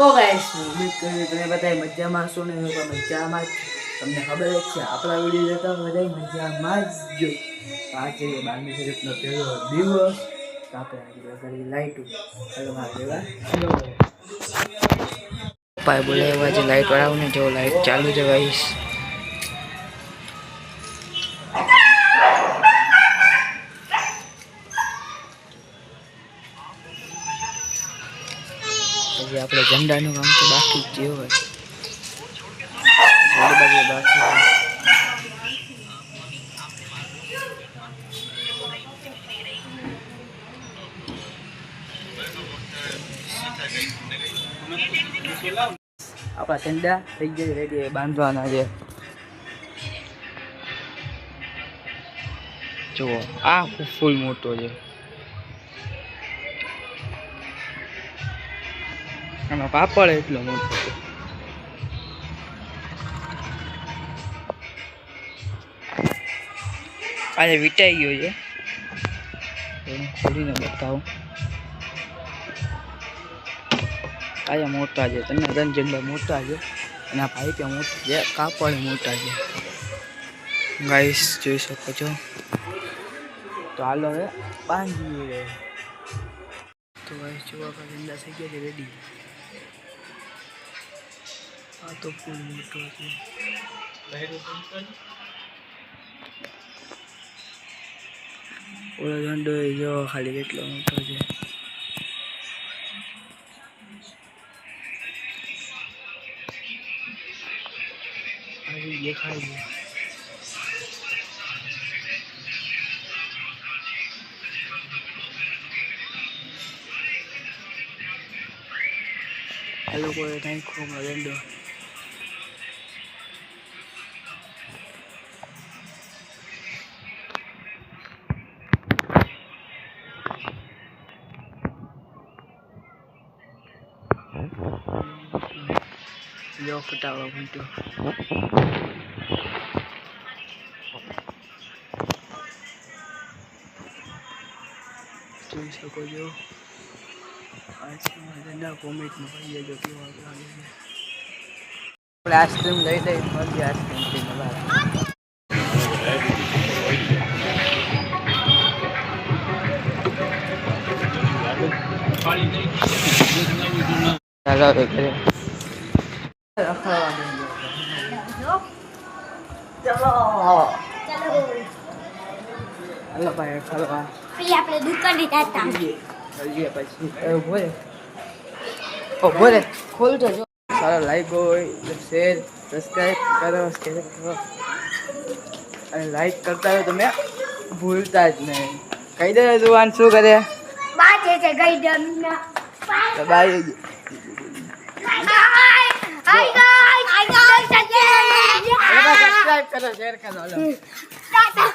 તો ગાઈસ ઉમ્મીદ કરું તમે બધા મજામાં છો ને તો મજામાં જ તમને ખબર જ છે આપણા વિડીયો જોતા બધા મજામાં જ જો આજે 12મી શરીફનો પહેલો દિવસ તો આપણે આજે લગાડી લાઈટ હલવા દેવા પપ્પાએ બોલાવ્યા છે લાઈટ વાળાઓને જો લાઈટ ચાલુ છે ગાઈસ હજી આપણે ઝંડાનું કામ તો બાકી જ જે હોય બાકી આપણા ઝંડા થઈ ગયા રેડી બાંધવાના છે જુઓ આ ફૂલ મોટો છે આનો પાપડ એટલો મોટો છે આજે વીટાઈ ગયો છે ખોલીને બતાવું આજે મોટા છે તને ઝંડા મોટા છે અને આ ભાઈ ત્યાં મોટા છે કાપડ મોટા છે ગાઈસ જોઈ શકો છો તો હાલો હવે બાંધીએ તો ગાઈસ જો આપણા ઝંડા થઈ ગયા છે રેડી આ તો ફૂલ મોટો છે ઓલો ઝંડો જો ખાલી કેટલો મોટો છે આવી દેખાય છે આ લોકોએ નાખ્યો ઝંડો જો ફટાવા મૂક્યો જોઈ શકો છો આજના કોમેન્ટમાં કહી દેજો કેવા લાગે છે આપણે આઈસ્ક્રીમ લઈ લઈ મળી આઈસ્ક્રીમ પીને બહાર ચાલો ઘરે ચલો ભાઈ ખરવા આપણે દુકાને જતા પછી બોલે ખોલજો જો સારો લાઈક હોય તો શેર સબસ્ક્રાઈબ કરો અને લાઈક કરતા હોય તમે ભૂલતા જ નહીં કહી દે જુવાન શું કરે બાજે છે ગઈ ડમના બાય સબસ્ક્રાઇબ કરો શેર કરો